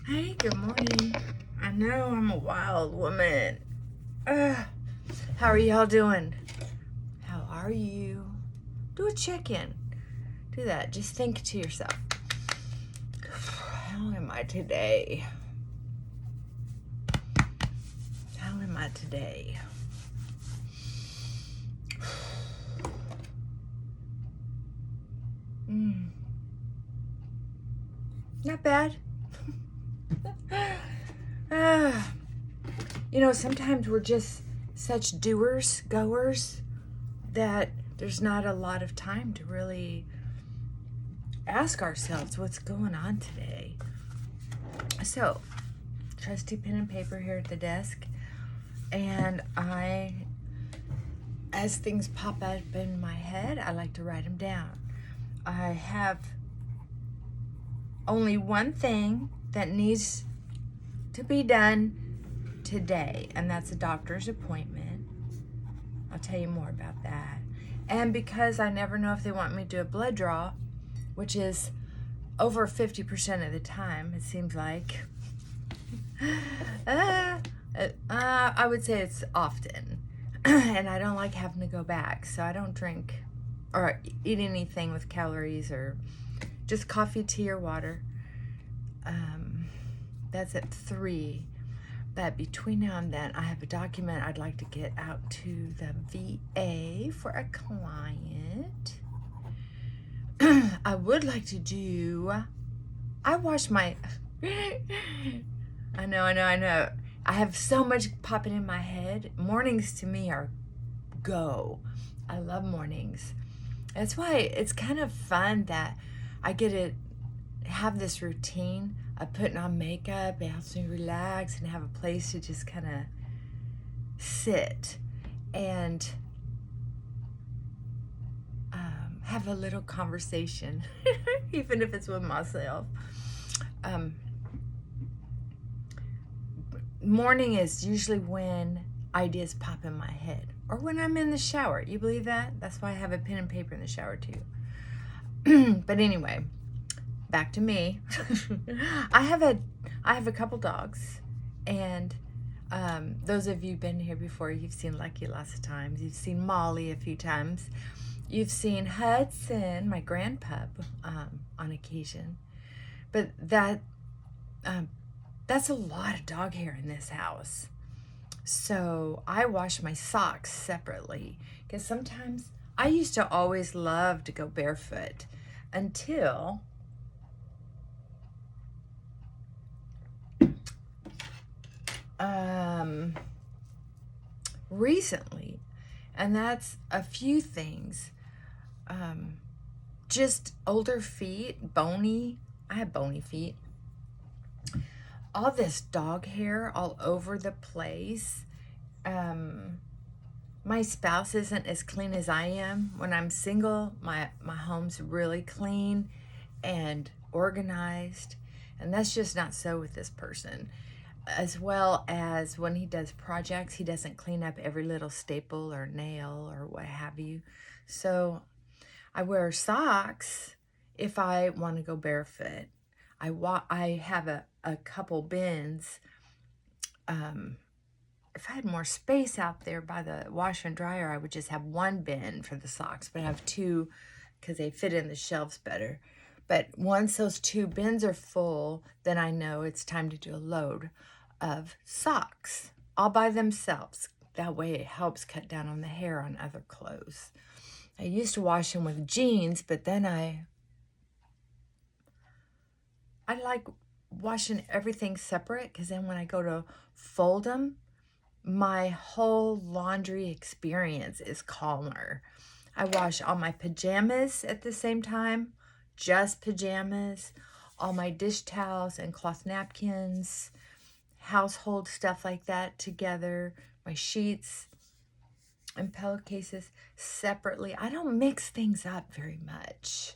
Hey, good morning. I know I'm a wild woman. Ugh. How are y'all doing? How are you? Do a check-in. Do that. Just think to yourself. How am I today? How am I today? Not bad. Sometimes we're just such doers, goers, that there's not a lot of time to really ask ourselves what's going on today. So, trusty pen and paper here at the desk, and as things pop up in my head, I like to write them down. I have only one thing that needs to be done today, and that's a doctor's appointment. I'll tell you more about that. And because I never know if they want me to do a blood draw, which is over 50% of the time, it seems like. I would say it's often. And I don't like having to go back, so I don't drink or eat anything with calories, or just coffee, tea, or water. That's at 3. But between now and then, I have a document I'd like to get out to the VA for a client. I would like to do, I wash my, I know. I have so much popping in my head. Mornings to me are go. I love mornings. That's why it's kind of fun that I get to have this routine of putting on makeup. It helps me relax and have a place to just kind of sit and have a little conversation, even if it's with myself. Morning is usually when ideas pop in my head, or when I'm in the shower. You believe that? That's why I have a pen and paper in the shower too. But anyway, back to me. I have a couple dogs, and those of you who've been here before, you've seen Lucky lots of times. You've seen Molly a few times. You've seen Hudson, my grand pup, on occasion. But that's a lot of dog hair in this house. So I wash my socks separately, because sometimes I used to always love to go barefoot until recently. And that's a few things. Just older feet, bony. I have bony feet. All this dog hair all over the place. My spouse isn't as clean as I am. When I'm single, my home's really clean and organized. And that's just not so with this person. As well as when he does projects, he doesn't clean up every little staple or nail or what have you. So I wear socks if I want to go barefoot. I have a couple bins. If I had more space out there by the washer and dryer, I would just have one bin for the socks, but I have 2 because they fit in the shelves better. But once those 2 bins are full, then I know it's time to do a load of socks all by themselves. That way it helps cut down on the hair on other clothes. I used to wash them with jeans, but then I like washing everything separate, because then when I go to fold them, my whole laundry experience is calmer. I wash all my pajamas at the same time, just pajamas, all my dish towels and cloth napkins, household stuff like that together, my sheets and pillowcases separately. I don't mix things up very much.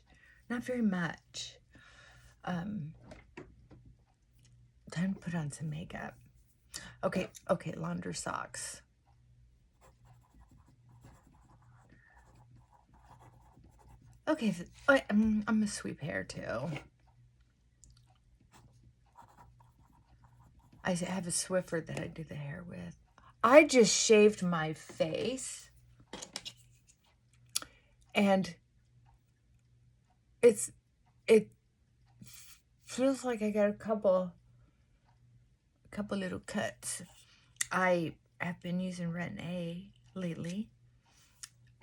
Not very much. Time to put on some makeup. Okay, launder socks. Okay, I'm gonna sweep hair too. I have a Swiffer that I do the hair with. I just shaved my face. And it feels like I got a couple little cuts. I have been using Retin-A lately.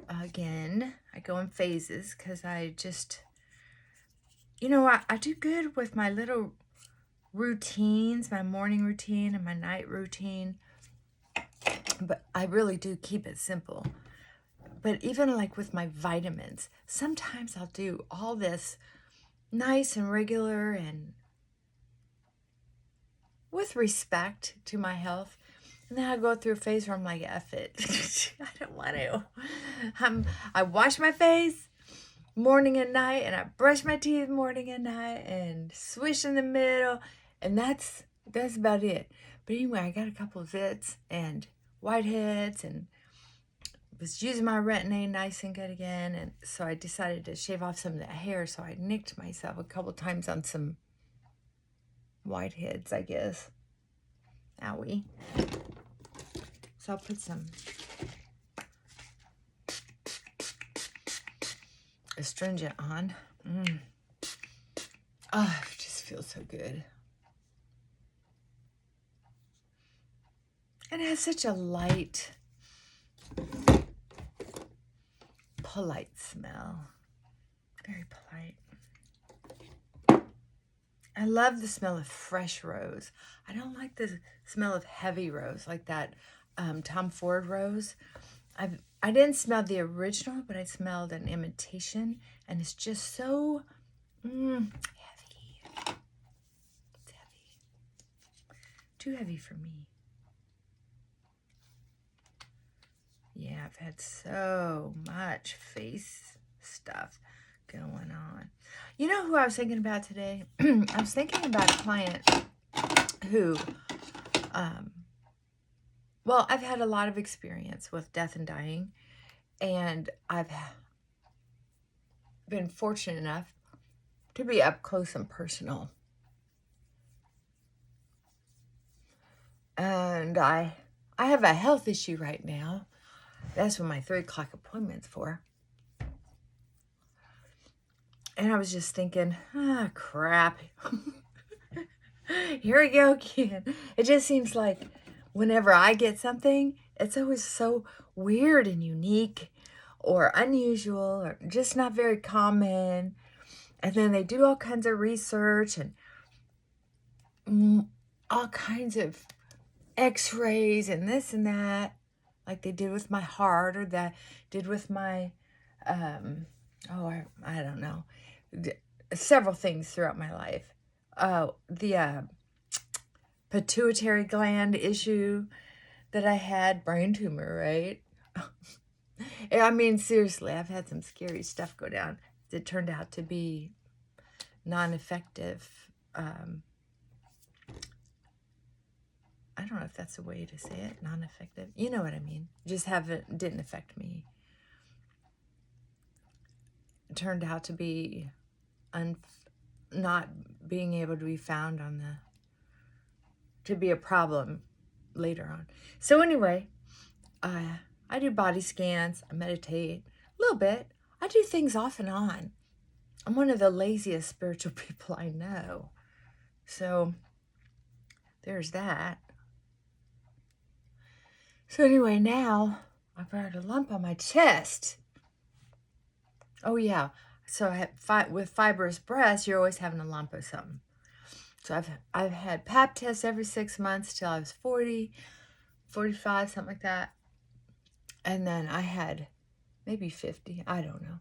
Again, I go in phases because I just, I do good with my little routines, my morning routine and my night routine. But I really do keep it simple. But even like with my vitamins, sometimes I'll do all this nice and regular and with respect to my health. And then I go through a phase where I'm like, F it. I don't want to. I wash my face morning and night, and I brush my teeth morning and night, and swish in the middle. And that's about it. But anyway, I got a couple of zits and whiteheads, and was using my Retin-A nice and good again. And so I decided to shave off some of that hair. So I nicked myself a couple times on some whiteheads, I guess. Owie. So I'll put some astringent on. Oh, it just feels so good. And it has such a light, polite smell. Very polite. I love the smell of fresh rose. I don't like the smell of heavy rose, like that Tom Ford rose. I didn't smell the original, but I smelled an imitation, and it's just so heavy. It's heavy. Too heavy for me. Yeah, I've had so much face stuff going on. You know who I was thinking about today? I was thinking about a client who, well, I've had a lot of experience with death and dying, and I've been fortunate enough to be up close and personal. And I have a health issue right now. That's what my 3 o'clock appointment's for. And I was just thinking, crap. Here we go again. It just seems like whenever I get something, it's always so weird and unique or unusual or just not very common. And then they do all kinds of research and all kinds of x-rays and this and that, like they did with my heart or that did with my, I don't know, several things throughout my life. The pituitary gland issue that I had, brain tumor, right? I mean, seriously, I've had some scary stuff go down that turned out to be non-effective. I don't know if that's a way to say it, non-effective. You know what I mean. Just didn't affect me. It turned out to be not being able to be found to be a problem later on. So anyway, I do body scans, I meditate a little bit. I do things off and on. I'm one of the laziest spiritual people I know. So there's that. So anyway, now I've got a lump on my chest. Oh yeah. So with fibrous breasts, you're always having a lump of something. So I've had pap tests every 6 months till I was 40, 45, something like that. And then I had maybe 50, I don't know,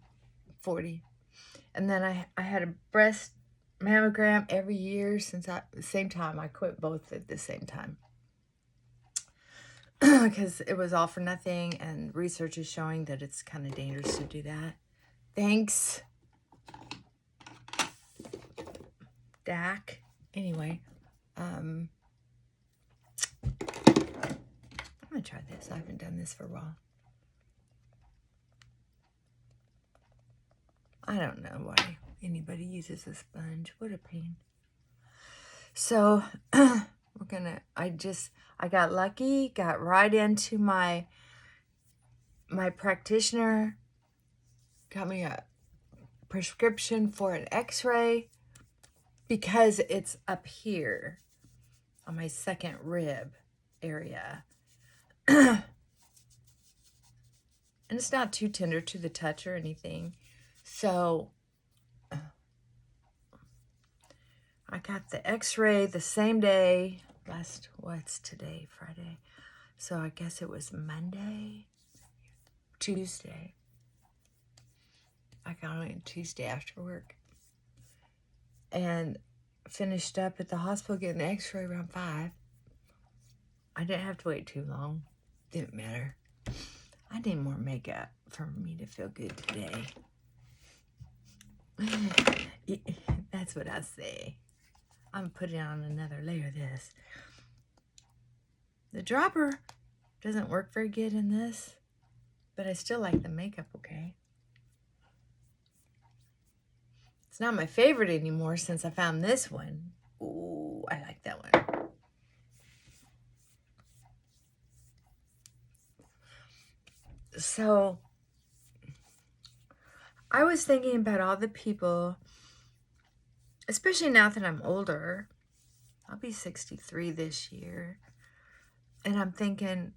40. And then I had a breast mammogram every year since same time. I quit both at the same time. Because it was all for nothing, and research is showing that it's kind of dangerous to do that. Thanks, Dak. Anyway, I'm gonna try this. I haven't done this for a while. I don't know why anybody uses a sponge. What a pain. So we're I got lucky, got right into my practitioner, got me a prescription for an x-ray because it's up here on my second rib area. And it's not too tender to the touch or anything. So I got the x-ray the same day. What's today? Friday. So I guess it was Monday, Tuesday. I got on Tuesday after work. And finished up at the hospital getting the x-ray around 5. I didn't have to wait too long. Didn't matter. I need more makeup for me to feel good today. That's what I say. I'm putting on another layer of this. The dropper doesn't work very good in this, but I still like the makeup okay. It's not my favorite anymore since I found this one. Ooh, I like that one. So, I was thinking about all the people, especially now that I'm older. I'll be 63 this year. And I'm thinking,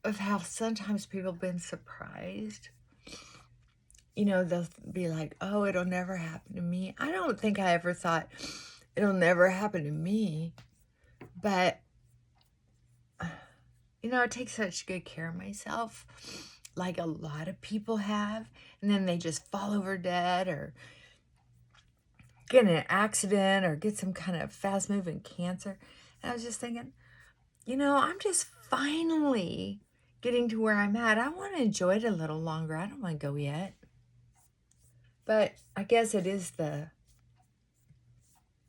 of how sometimes people have been surprised. You know, they'll be like, oh, it'll never happen to me. I don't think I ever thought it'll never happen to me. But, you know, I take such good care of myself, like a lot of people have. And then they just fall over dead or get in an accident or get some kind of fast-moving cancer. And I was just thinking, you know, I'm just finally getting to where I'm at. I want to enjoy it a little longer. I don't want to go yet. But I guess it is the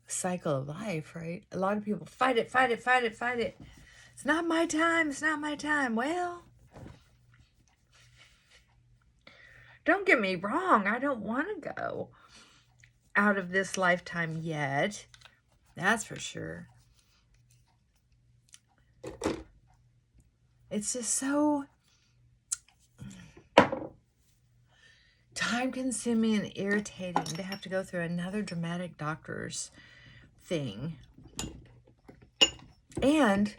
cycle of life, right? A lot of people fight it. It's not my time. It's not my time. Well, don't get me wrong. I don't want to go out of this lifetime yet. That's for sure. It's just so time-consuming and irritating to have to go through another dramatic doctor's thing. And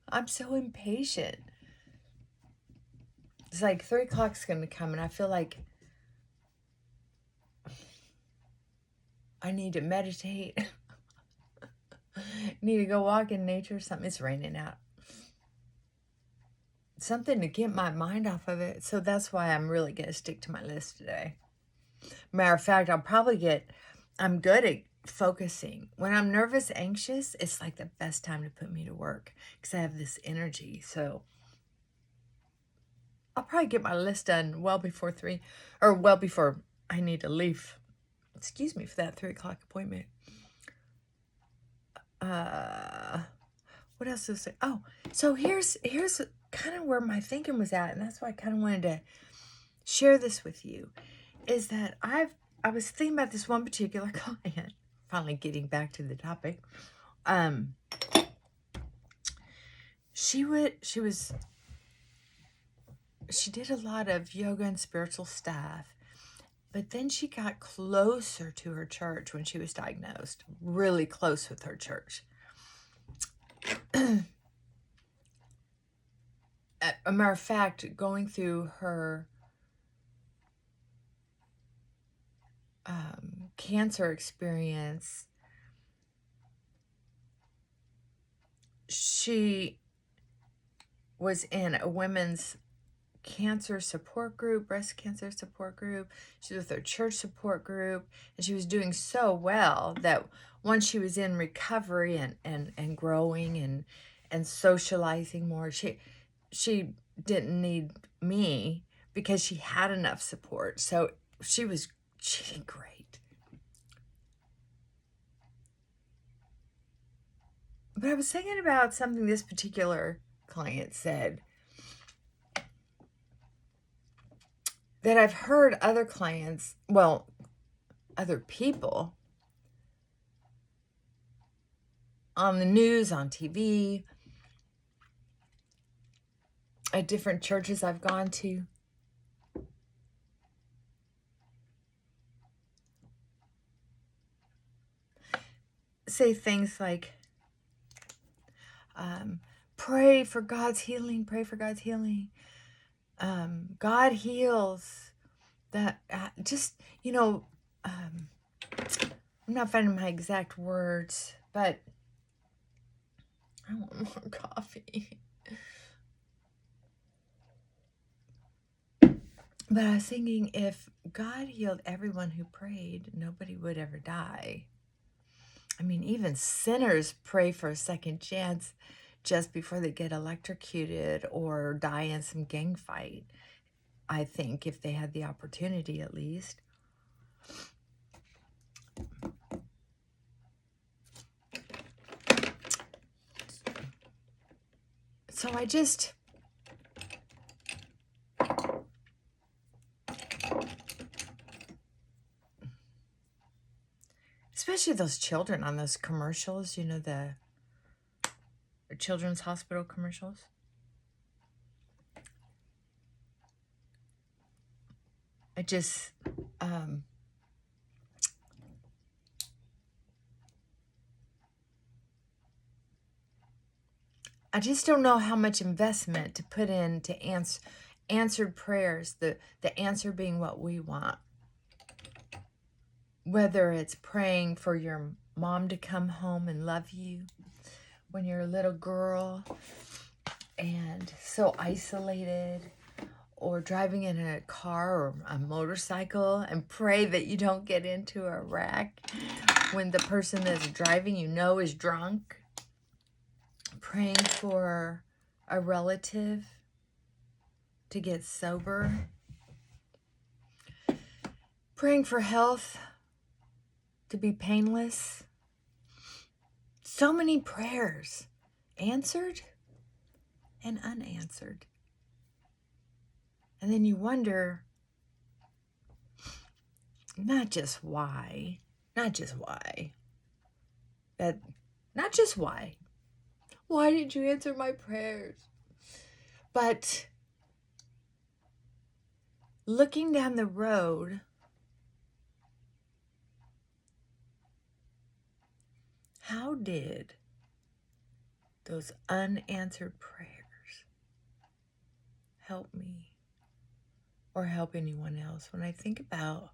I'm so impatient. It's like 3 o'clock's going to come and I feel like I need to meditate. Need to go walk in nature or something. It's raining out. Something to get my mind off of it. So that's why I'm really going to stick to my list today. Matter of fact, I'm good at focusing. When I'm nervous, anxious, it's like the best time to put me to work because I have this energy. So I'll probably get my list done well before 3 or well before I need to leave. Excuse me for that 3 o'clock appointment. What else is it? Oh, so here's kind of where my thinking was at, and that's why I kind of wanted to share this with you, is that I was thinking about this one particular client, finally getting back to the topic. She did a lot of yoga and spiritual stuff, but then she got closer to her church when she was diagnosed, really close with her church. A matter of fact, going through her cancer experience, she was in a women's cancer support group, breast cancer support group. She was with her church support group, and she was doing so well that once she was in recovery and growing and socializing more, she didn't need me because she had enough support. So she did great. But I was thinking about something this particular client said. that I've heard other clients, well, other people on the news, on TV, at different churches I've gone to. Say things like, pray for God's healing, pray for God's healing. God heals. That, just, you know, I'm not finding my exact words, but I want more coffee. But I was thinking, if God healed everyone who prayed, nobody would ever die. I mean, even sinners pray for a second chance just before they get electrocuted or die in some gang fight, I think, if they had the opportunity at least. So I just... especially those children on those commercials, you know, the children's hospital commercials. I just, I just don't know how much investment to put in to answered prayers, the answer being what we want. Whether it's praying for your mom to come home and love you when you're a little girl and so isolated, or driving in a car or a motorcycle and pray that you don't get into a wreck when the person that's driving, you know, is drunk. Praying for a relative to get sober. Praying for health to be painless. So many prayers answered and unanswered. And then you wonder, not just why, why did you answer my prayers? But looking down the road, how did those unanswered prayers help me or help anyone else? When I think about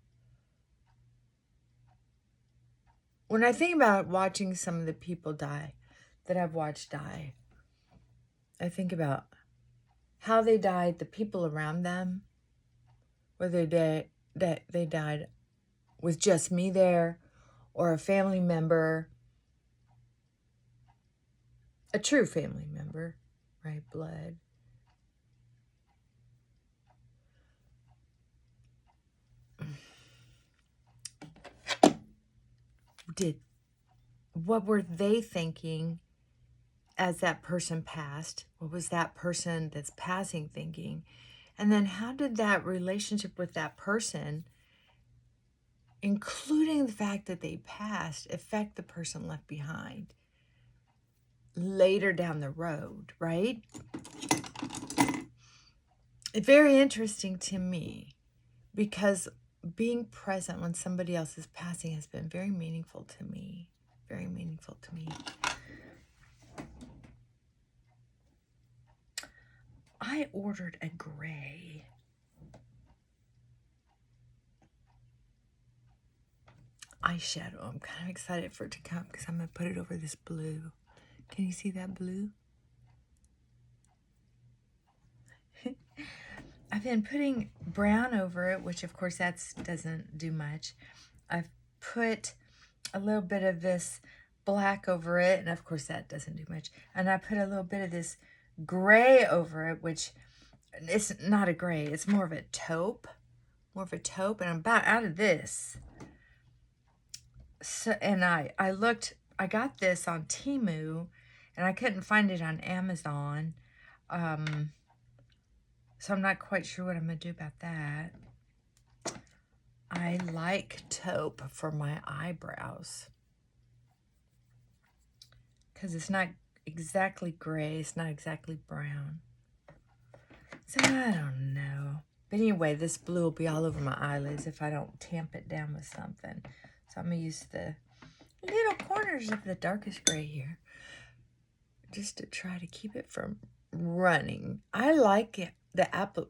watching some of the people die that I've watched die, I think about how they died, the people around them, whether they died with just me there or a family member, a true family member, right? Blood. What were they thinking as that person passed? What was that person that's passing thinking? And then how did that relationship with that person, including the fact that they passed, affect the person left behind later down the road, right? It's very interesting to me because being present when somebody else is passing has been very meaningful to me. Very meaningful to me. I ordered a gray eyeshadow. I'm kind of excited for it to come because I'm going to put it over this blue. Can you see that blue? I've been putting brown over it, which of course that doesn't do much. I've put a little bit of this black over it, and of course that doesn't do much. And I put a little bit of this gray over it, which it's not a gray, it's more of a taupe. And I'm about out of this. So, and I got this on Temu, and I couldn't find it on Amazon. So I'm not quite sure what I'm going to do about that. I like taupe for my eyebrows. Because it's not exactly gray. It's not exactly brown. So I don't know. But anyway, this blue will be all over my eyelids if I don't tamp it down with something. So I'm going to use the little corners of the darkest gray here, just to try to keep it from running. I like it, the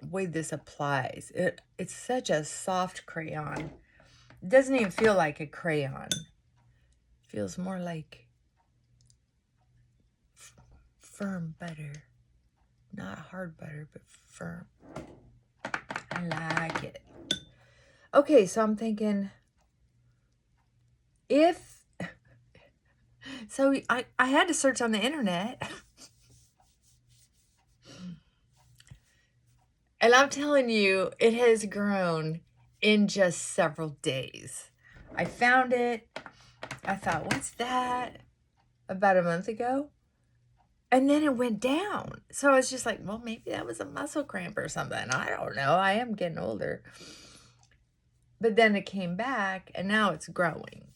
way this applies. It's such a soft crayon. It doesn't even feel like a crayon. It feels more like firm butter. Not hard butter, but firm. I like it. Okay, so I'm thinking, so I had to search on the internet. And I'm telling you, it has grown in just several days. I found it. I thought, what's that? About a month ago. And then it went down. So I was just like, well, maybe that was a muscle cramp or something. I don't know. I am getting older. But then it came back, and now it's growing.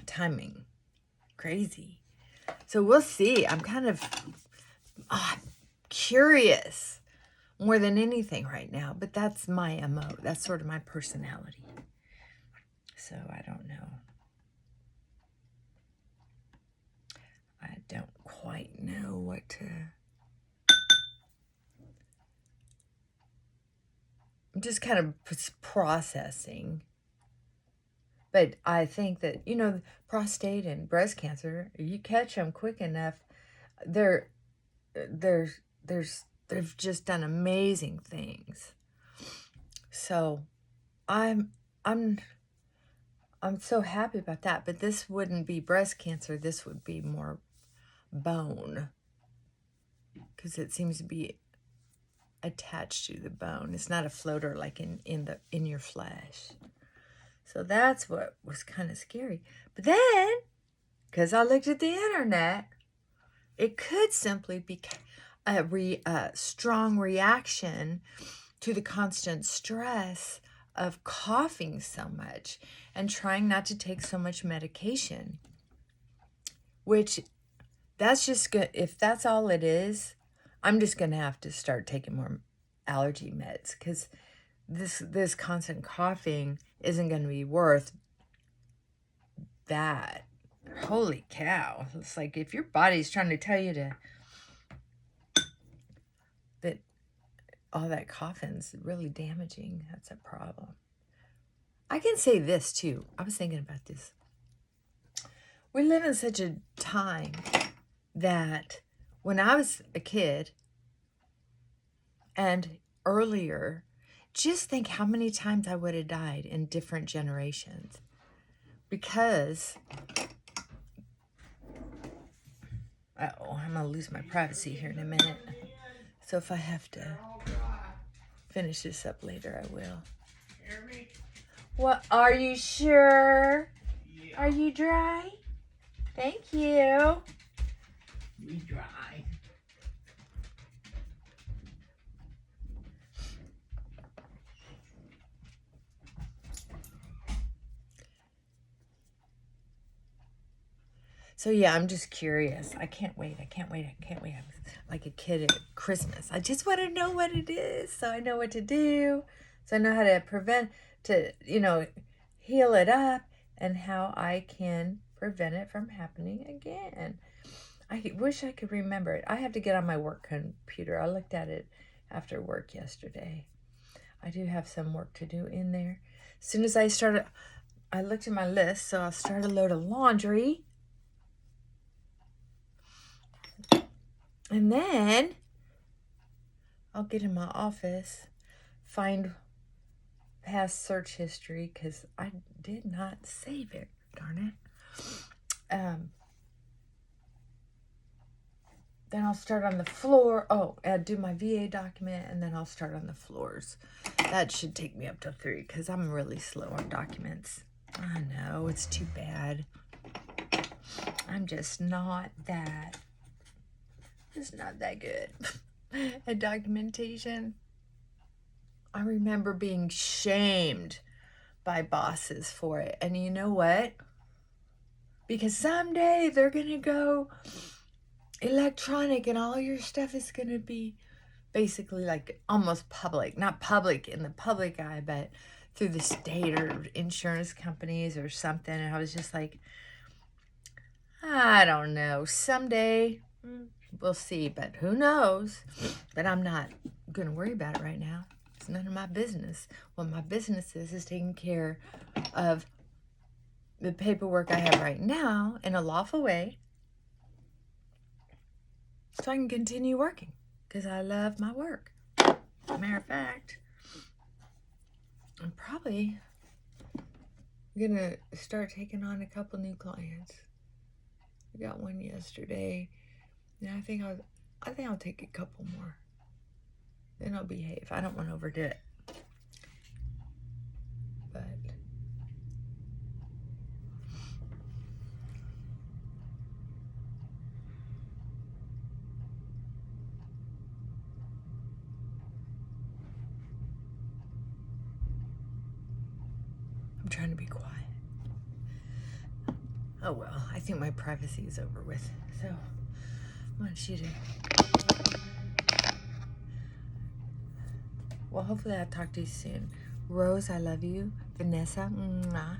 Timing. Crazy. So we'll see. I'm kind of curious more than anything right now. But that's my MO. That's sort of my personality. So I don't know. I don't quite know what to... I'm just kind of processing. But I think that, you know, prostate and breast cancer, you catch them quick enough, they've just done amazing things. So I'm so happy about that. But this wouldn't be breast cancer. This would be more bone, because it seems to be attached to the bone. It's not a floater like in your flesh. So that's what was kind of scary. But then, because I looked at the internet, it could simply be a strong reaction to the constant stress of coughing so much and trying not to take so much medication. Which, that's just good. If that's all it is, I'm just going to have to start taking more allergy meds, because this constant coughing isn't going to be worth that. Holy cow. It's like if your body's trying to tell you that all that coughing's really damaging, that's a problem. I can say this too. I was thinking about this. We live in such a time that when I was a kid and earlier, just think how many times I would have died in different generations. Because, I'm going to lose my privacy here in a minute. So if I have to finish this up later, I will. What, are you sure? Yeah. Are you dry? Thank you. You dry. So yeah, I'm just curious. I can't wait. I'm like a kid at Christmas. I just want to know what it is, so I know what to do. So I know how to heal it up, and how I can prevent it from happening again. I wish I could remember it. I have to get on my work computer. I looked at it after work yesterday. I do have some work to do in there. As soon as I looked at my list, so I'll start a load of laundry. And then I'll get in my office, find past search history, because I did not save it, darn it. Then I'll start on the floor. I'll do my VA document, and then I'll start on the floors. That should take me up to 3, because I'm really slow on documents. I know, it's too bad. I'm just not that good at documentation. I remember being shamed by bosses for it. And you know what? Because someday they're going to go electronic and all your stuff is going to be basically like almost public. Not public in the public eye, but through the state or insurance companies or something. And I was just like, I don't know. Someday we'll see, but who knows? But I'm not going to worry about it right now. It's none of my business. What my business is taking care of the paperwork I have right now in a lawful way so I can continue working because I love my work. Matter of fact, I'm probably going to start taking on a couple new clients. I got one yesterday, and I think I'll take a couple more. Then I'll behave. I don't want to overdo it. But I'm trying to be quiet. Oh well, I think my privacy is over with. So I want you to. Well, hopefully I'll talk to you soon. Rose, I love you. Vanessa, mwah.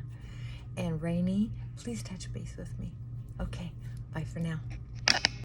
And Rainy, please touch base with me. Okay, bye for now.